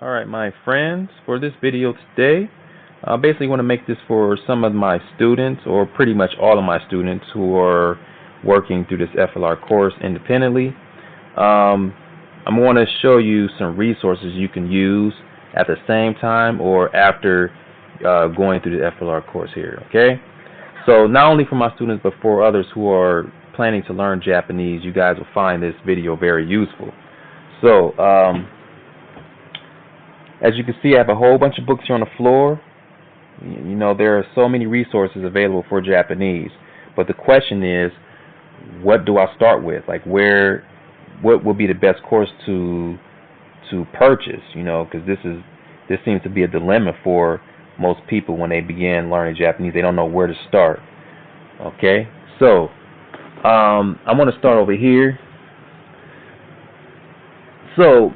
Alright, my friends, for this video today, I basically want to make this for some of my students, or pretty much all of my students who are working through this FLR course independently. I'm going to show you some resources you can use at the same time or after going through the FLR course here, okay? So not only for my students but for others who are planning to learn Japanese, you guys will find this video very useful. So, as you can see, I have a whole bunch of books here on the floor. You know, there are so many resources available for Japanese, but the question is, what do I start with? Like, what would be the best course to purchase? You know, because this seems to be a dilemma for most people when they begin learning Japanese. They don't know where to start. Okay, so I'm going to start over here. So,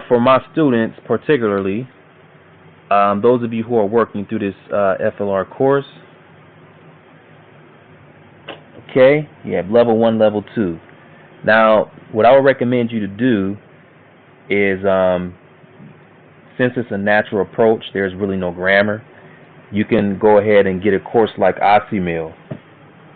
for my students particularly, those of you who are working through this FLR course, okay, you have level 1, level 2. Now, what I would recommend you to do is, since it's a natural approach, there's really no grammar, you can go ahead and get a course like ADVERTISEMENT.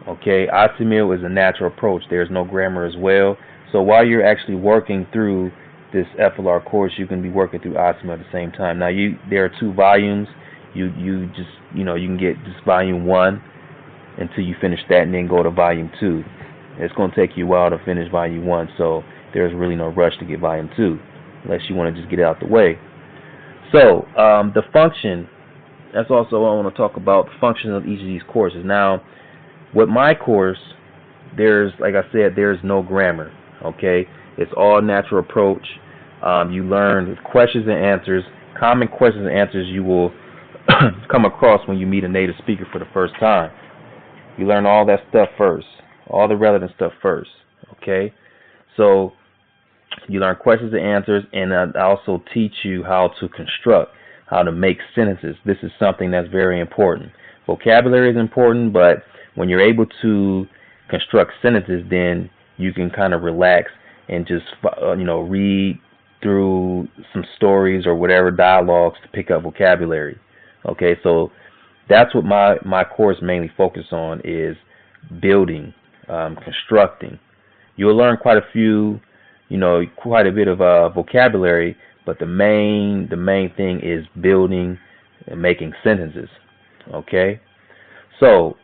Okay, ADVERTISEMENT is a natural approach. There's no grammar as well. So while you're actually working through this FLR course, you can be working through ADVERTISEMENT at the same time. Now, there are 2 volumes. You can get just volume 1 until you finish that, and then go to volume 2. It's going to take you a while to finish volume 1, so there's really no rush to get volume 2 unless you want to just get it out the way. So the function, that's also what I want to talk about, the function of each of these courses. Now, with my course, like I said, there's no grammar. Okay, it's all natural approach. You learn questions and answers, common questions and answers you will come across when you meet a native speaker for the first time. You learn all that stuff first, all the relevant stuff first. Okay, so you learn questions and answers, and I also teach you how to construct, how to make sentences. This is something that's very important. Vocabulary is important, but when you're able to construct sentences, then you can kind of relax and just read through some stories or whatever dialogues to pick up vocabulary. Okay, so that's what my course mainly focuses on, is building, constructing. You'll learn quite a bit of vocabulary, but the main thing is building and making sentences. Okay, so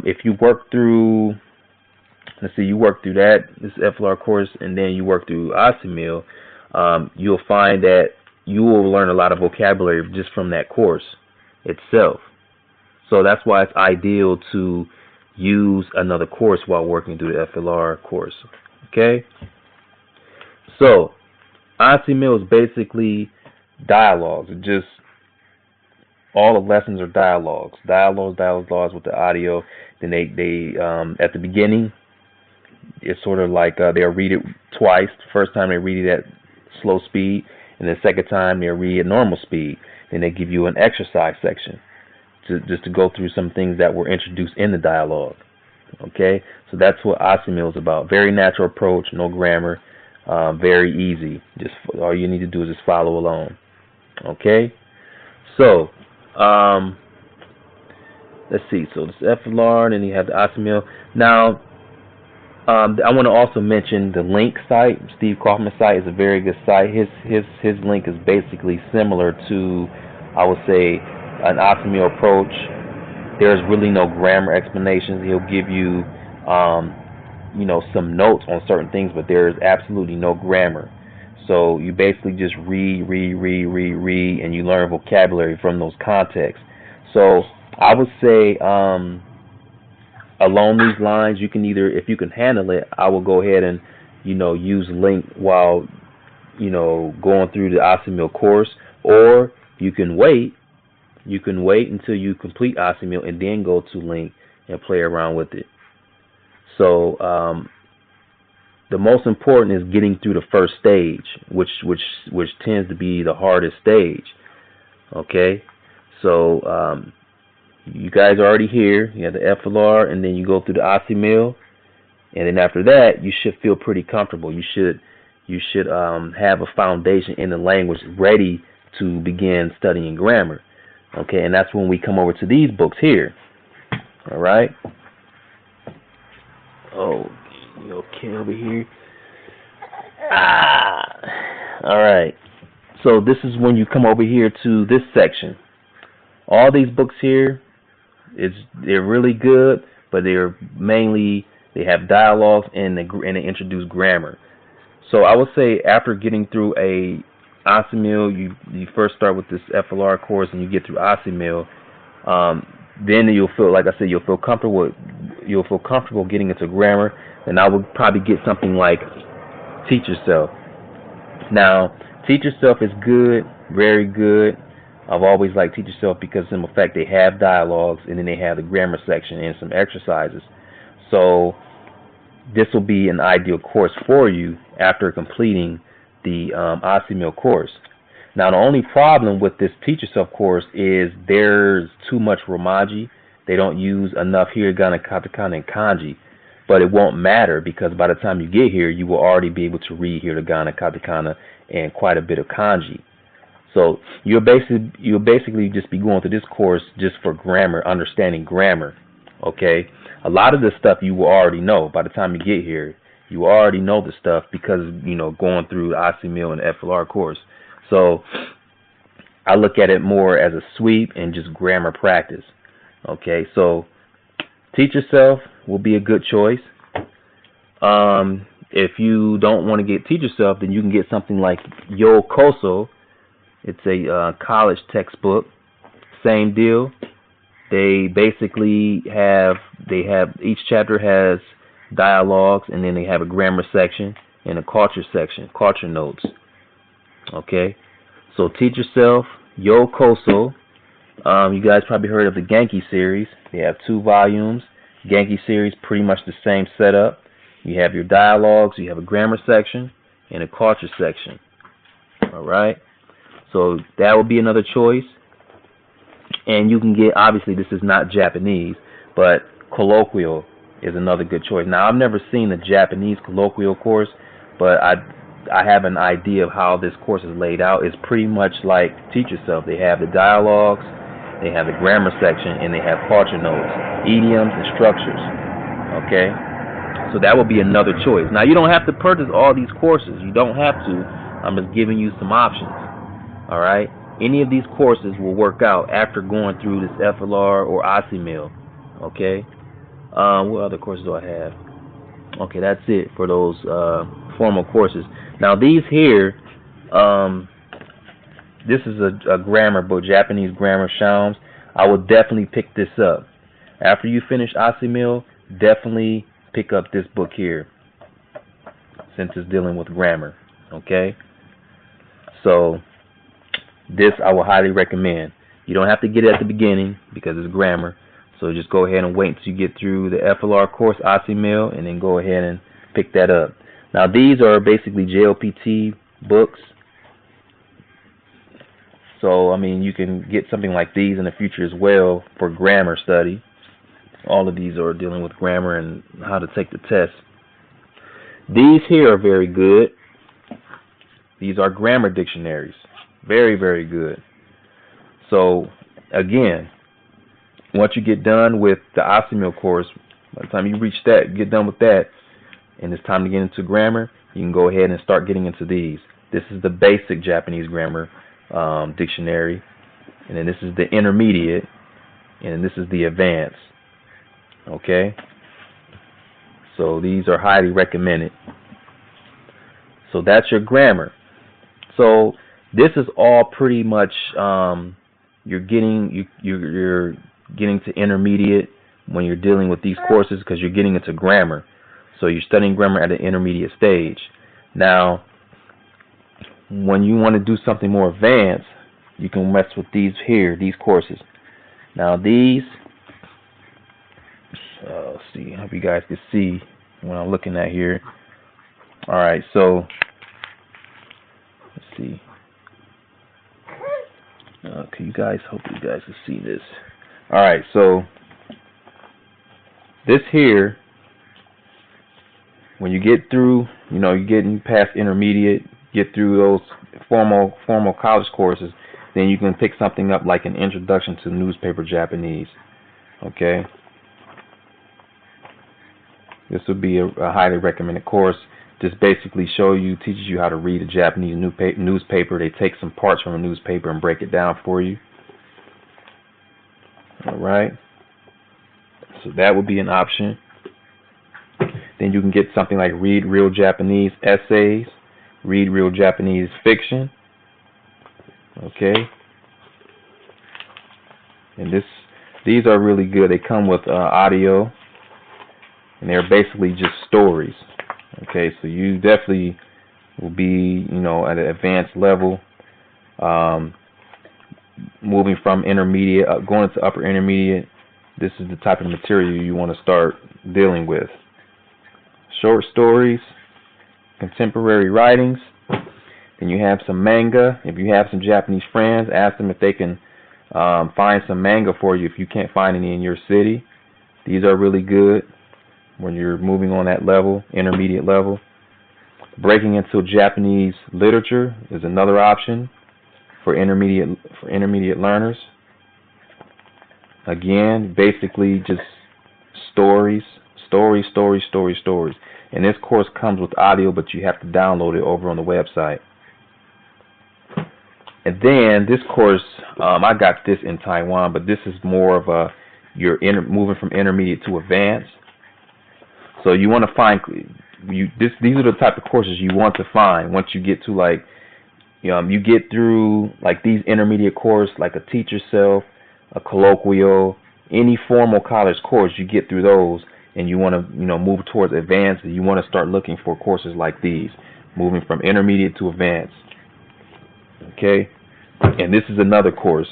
if you work through, let's see, you work through this FLR course, and then you work through ADVERTISEMENT, you'll find that you will learn a lot of vocabulary just from that course itself. So that's why it's ideal to use another course while working through the FLR course. Okay? So, ADVERTISEMENT is basically dialogues. It just, all the lessons are dialogues with the audio. Then they at the beginning, it's sort of like they'll read it twice. The first time they read it at slow speed, and the second time they'll read at normal speed. Then they give you an exercise section just to go through some things that were introduced in the dialogue. Okay, so that's what ADVERTISEMENT is about. Very natural approach, no grammar, very easy. Just all you need to do is just follow along. Okay, so let's see. So this FLR, and then you have the ADVERTISEMENT. Now, I want to also mention the link site. Steve Kaufman's site is a very good site. His link is basically similar to, I would say, an ADVERTISEMENT approach. There's really no grammar explanations. He'll give you, some notes on certain things, but there is absolutely no grammar. So you basically just read, and you learn vocabulary from those contexts. So I would say, along these lines, you can either, if you can handle it, I will go ahead and, use link while, going through the ADVERTISEMENT course, or you can wait. You can wait until you complete ADVERTISEMENT and then go to link and play around with it. So the most important is getting through the first stage, which tends to be the hardest stage. Okay, so you guys are already here. You have the FLR, and then you go through the ADVERTISEMENT, and then after that, you should feel pretty comfortable. You should you should have a foundation in the language ready to begin studying grammar. Okay, and that's when we come over to these books here. All right. Oh, you okay over here? All right. So this is when you come over here to this section. All these books here, they're really good, but they have dialogues and they introduce grammar. So I would say after getting through a OSCML, you first start with this FLR course and you get through OSCML. Then you'll feel, like I said, you'll feel comfortable getting into grammar. And I would probably get something like Teach Yourself. Now, Teach Yourself is good, very good. I've always liked Teach Yourself because, in fact, they have dialogues and then they have the grammar section and some exercises. So this will be an ideal course for you after completing the OSCML course. Now, the only problem with this Teach Yourself course is there's too much Romaji. They don't use enough hiragana, katakana, and kanji. But it won't matter because by the time you get here, you will already be able to read hiragana, katakana, and quite a bit of kanji. So you'll basically just be going through this course just for grammar, understanding grammar. Okay? A lot of this stuff you will already know by the time you get here. You already know the stuff because, going through the OSCML and the FLR course. So I look at it more as a sweep and just grammar practice. Okay, so Teach Yourself will be a good choice. If you don't want to get Teach Yourself, then you can get something like Yo Koso. It's a college textbook. Same deal. They basically each chapter has dialogues, and then they have a grammar section and a culture section, culture notes. Okay, so Teach Yourself, Yo Koso. You guys probably heard of the Genki series. They have 2 volumes. Genki series, pretty much the same setup. You have your dialogues, you have a grammar section, and a culture section. All right, so that would be another choice. And you can get, obviously this is not Japanese, but colloquial is another good choice. Now, I've never seen the Japanese colloquial course, but I have an idea of how this course is laid out. It's pretty much like Teach Yourself. They have the dialogues, they have the grammar section, and they have culture notes, idioms, and structures. Okay? So that would be another choice. Now, you don't have to purchase all these courses. You don't have to. I'm just giving you some options. All right? Any of these courses will work out after going through this FLR or OSCML. Okay? What other courses do I have? Okay, that's it for those formal courses. Now, these here, this is a grammar book, Japanese grammar, Shams. I would definitely pick this up. After you finish OSCML, definitely pick up this book here, since it's dealing with grammar. Okay? So, this I will highly recommend. You don't have to get it at the beginning because it's grammar. So just go ahead and wait until you get through the FLR course, OSCML, and then go ahead and pick that up. Now, these are basically JLPT books. So, I mean, you can get something like these in the future as well for grammar study. All of these are dealing with grammar and how to take the test. These here are very good. These are grammar dictionaries. Very, very good. So, again, once you get done with the OSCML course, by the time you reach that, get done with that, and it's time to get into grammar, you can go ahead and start getting into these. This is the basic Japanese grammar dictionary, and then this is the intermediate, and then this is the advanced. Okay? So these are highly recommended. So that's your grammar. So this is all pretty much you're getting to intermediate when you're dealing with these courses, because you're getting into grammar. So you're studying grammar at an intermediate stage. Now, when you want to do something more advanced, you can mess with these here, these courses. Now these, let's see, I hope you guys can see what I'm looking at here. Alright, so let's see. Okay, hope you guys can see this. Alright, so this here when you get through, you're getting past intermediate, get through those formal college courses, then you can pick something up like an introduction to newspaper Japanese. Okay, this would be a highly recommended course. Just basically teaches you how to read a Japanese newspaper. They take some parts from a newspaper and break it down for you. All right, so that would be an option. Then you can get something like Read Real Japanese Essays, Read Real Japanese Fiction. Okay, and these are really good. They come with audio, and they're basically just stories. Okay, so you definitely will be, at an advanced level, moving from intermediate, going into upper intermediate. This is the type of material you want to start dealing with. Short stories, contemporary writings. Then you have some manga. If you have some Japanese friends, ask them if they can find some manga for you if you can't find any in your city. These are really good when you're moving on that level, intermediate level. Breaking into Japanese literature is another option for intermediate learners. Again, basically just stories. And this course comes with audio, but you have to download it over on the website. And then this course, I got this in Taiwan, but this is more of you're moving from intermediate to advanced. So you want to find these are the type of courses you want to find once you get to you get through like these intermediate courses, like a teach yourself, a colloquial, any formal college course. You get through those, and you want to move towards advanced. You want to start looking for courses like these, moving from intermediate to advanced. Okay, and this is another course.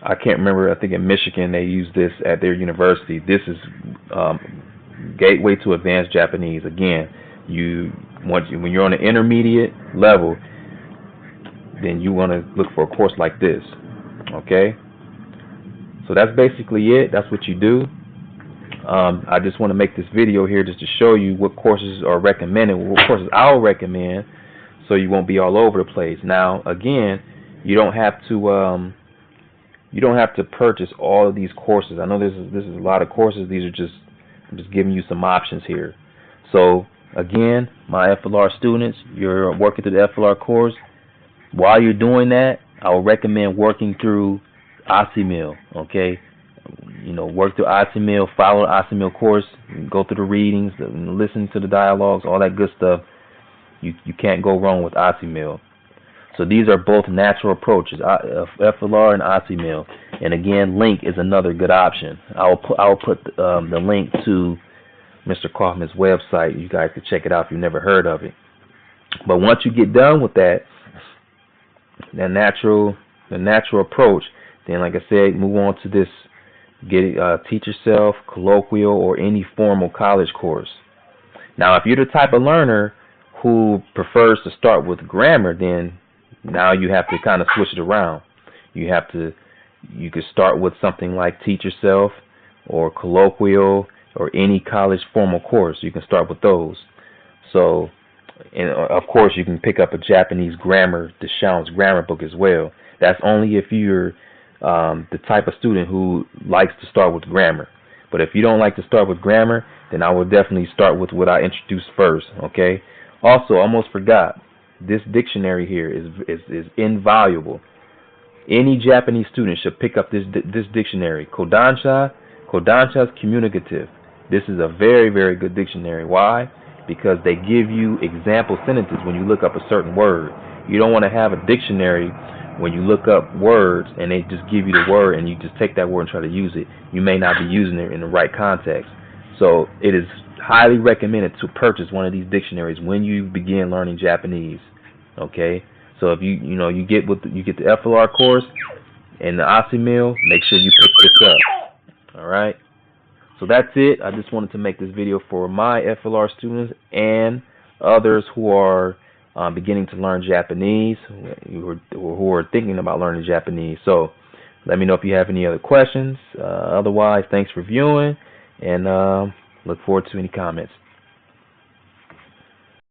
I can't remember. I think in Michigan they use this at their university. This is Gateway to Advanced Japanese. Again, when you're on an intermediate level, then you want to look for a course like this. Okay, so that's basically it. That's what you do. I just want to make this video here just to show you what courses are recommended, what courses I'll recommend, so you won't be all over the place. Now, again, you don't have to purchase all of these courses. I know this is a lot of courses. I'm just giving you some options here. So again, my FLR students, you're working through the FLR course. While you're doing that, I would recommend working through ASIMIL. Okay, work through ASIMIL, follow the ASIMIL course, go through the readings, listen to the dialogues, all that good stuff. You can't go wrong with ASIMIL. So these are both natural approaches, FLR and ASIMIL. And again, Link is another good option. I'll put the link to Mr. Kaufman's website. You guys can check it out if you've never heard of it. But once you get done with the natural approach, then like I said, move on to this. Teach yourself, colloquial, or any formal college course. Now, if you're the type of learner who prefers to start with grammar, then now you have to kind of switch it around. You could start with something like Teach Yourself or colloquial or any college formal course. You can start with those. So, and of course, you can pick up a Japanese grammar, Deshaun's grammar book as well. That's only if you're the type of student who likes to start with grammar. But if you don't like to start with grammar, then I would definitely start with what I introduced first. Okay. Also, almost forgot, this dictionary here is invaluable. Any Japanese student should pick up this dictionary. Kodansha's Communicative. This is a very, very good dictionary. Why? Because they give you example sentences when you look up a certain word. You don't want to have a dictionary when you look up words and they just give you the word and you just take that word and try to use it. You may not be using it in the right context. So it is highly recommended to purchase one of these dictionaries when you begin learning Japanese. Okay, so if you get the FLR course and the ASIMIL, make sure you pick this up. All right. So that's it. I just wanted to make this video for my FLR students and others who are beginning to learn Japanese, who are thinking about learning Japanese. So let me know if you have any other questions. Otherwise, thanks for viewing, and look forward to any comments.